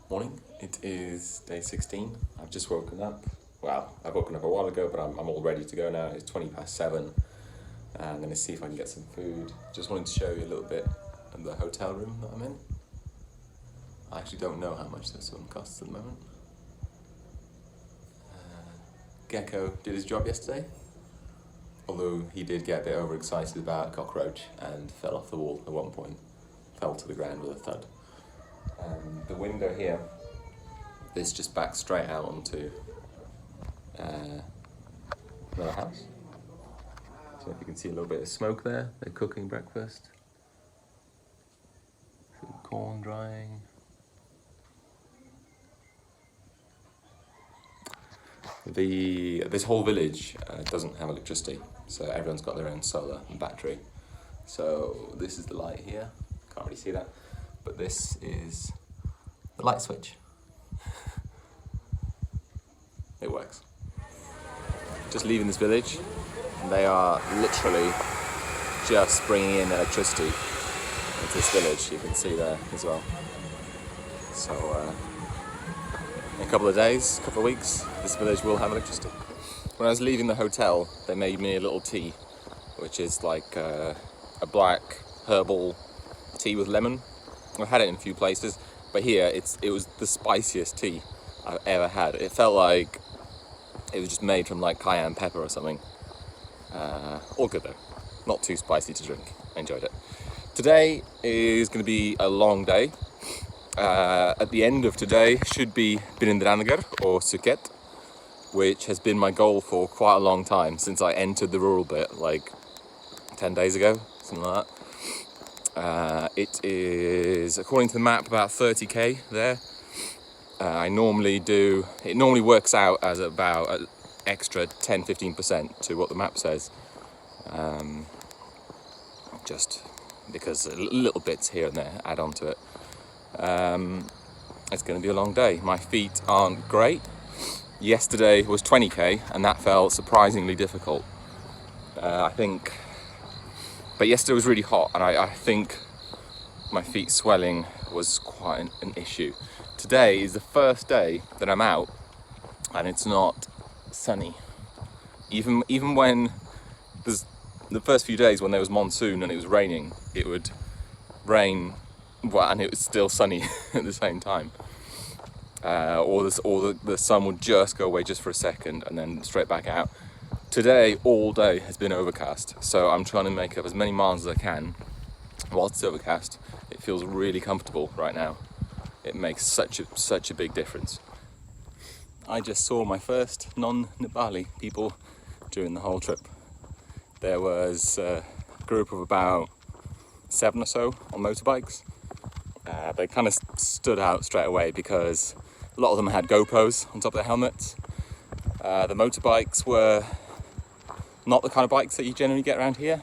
Morning, it is day 16. I've just woken up. Well, I've woken up a while ago, but I'm all ready to go now. It's 7:20. I'm going to see if I can get some food. Just wanted to show you a little bit of the hotel room that I'm in. I actually don't know how much this one costs at the moment. Gecko did his job yesterday, although he did get a bit overexcited about a cockroach and fell off the wall at one point. Fell to the ground with a thud. The window here, this just backs straight out onto another house. So if you can see a little bit of smoke there, they're cooking breakfast. Some corn drying. This whole village doesn't have electricity, so everyone's got their own solar and battery. So this is the light here, can't really see that, but this is the light switch. It works. Just leaving this village, and they are literally just bringing in electricity into this village. You can see there as well. So in a couple of days, couple of weeks, this village will have electricity. When I was leaving the hotel, they made me a little tea, which is like a black herbal tea with lemon. I've had it in a few places, but here it was the spiciest tea I've ever had. It felt like it was just made from like cayenne pepper or something. All good though, not too spicy to drink. I enjoyed it. Today is going to be a long day. At the end of today should be Birendranagar or Surkhet, which has been my goal for quite a long time, since I entered the rural bit like 10 days ago, something like that. It is, according to the map, about 30k there. It normally works out as about an extra 10-15% to what the map says. Just because little bits here and there add on to it. It's going to be a long day. My feet aren't great. Yesterday was 20k and that felt surprisingly difficult. But yesterday was really hot, and I think my feet swelling was quite an issue. Today is the first day that I'm out and it's not sunny. Even when there's the first few days when there was monsoon and it was raining, it would rain and it was still sunny at the same time. Or the sun would just go away just for a second and then straight back out. Today, all day has been overcast, so I'm trying to make up as many miles as I can whilst it's overcast. It feels really comfortable right now. It makes such a big difference. I just saw my first non-Nepali people during the whole trip. There was a group of about 7 or so on motorbikes. They kind of stood out straight away because a lot of them had GoPros on top of their helmets. The motorbikes were not the kind of bikes that you generally get around here.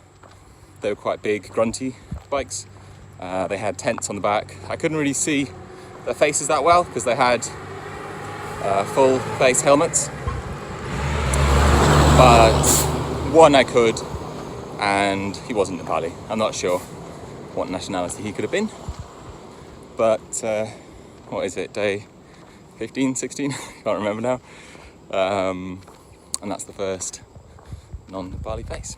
They were quite big, grunty bikes. They had tents on the back. I couldn't really see their faces that well because they had full face helmets. But one I could, and he wasn't Nepali. I'm not sure what nationality he could have been. But what is it, day 15, 16? Can't remember now. And that's the first non-Nepali face.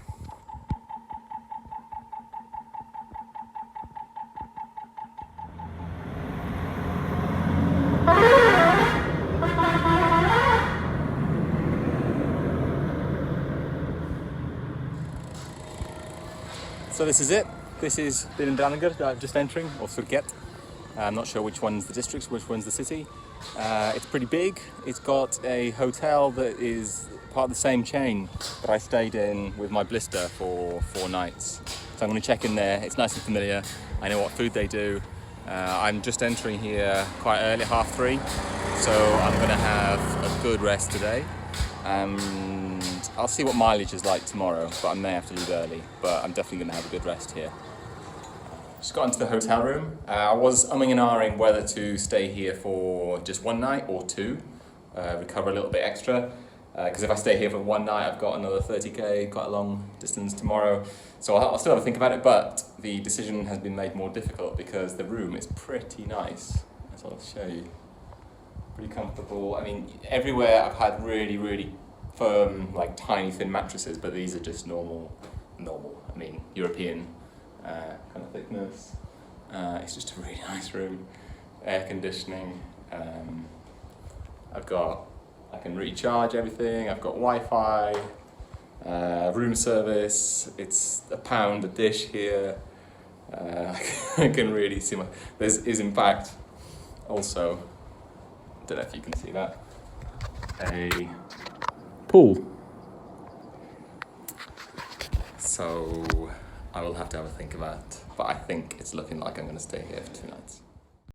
So this is it. This is Birendranagar that I'm just entering, or Surkhet. I'm not sure which one's the district, which one's the city. It's pretty big. It's got a hotel that is part of the same chain that I stayed in with my blister for 4 nights. So I'm going to check in there. It's nice and familiar. I know what food they do. I'm just entering here quite early, 3:30. So I'm going to have a good rest today. And I'll see what mileage is like tomorrow, but I may have to leave early. But I'm definitely going to have a good rest here. Just got into the hotel room. I was umming and ahhing whether to stay here for just 1 night or 2, recover a little bit extra. Because if I stay here for 1 night, I've got another 30k, quite a long distance tomorrow. So I'll still have to think about it, but the decision has been made more difficult because the room is pretty nice, as I'll show you. pretty comfortable. I mean, everywhere I've had really, really firm, like tiny thin mattresses, but these are just normal. I mean, European kind of thickness. It's just a really nice room. Air conditioning. I can recharge everything. I've got Wi-Fi, room service. It's £1 a dish here. I can really see is in fact also, don't know if you can see that, a pool. So I will have to have a think about it, but I think it's looking like I'm going to stay here for 2 nights.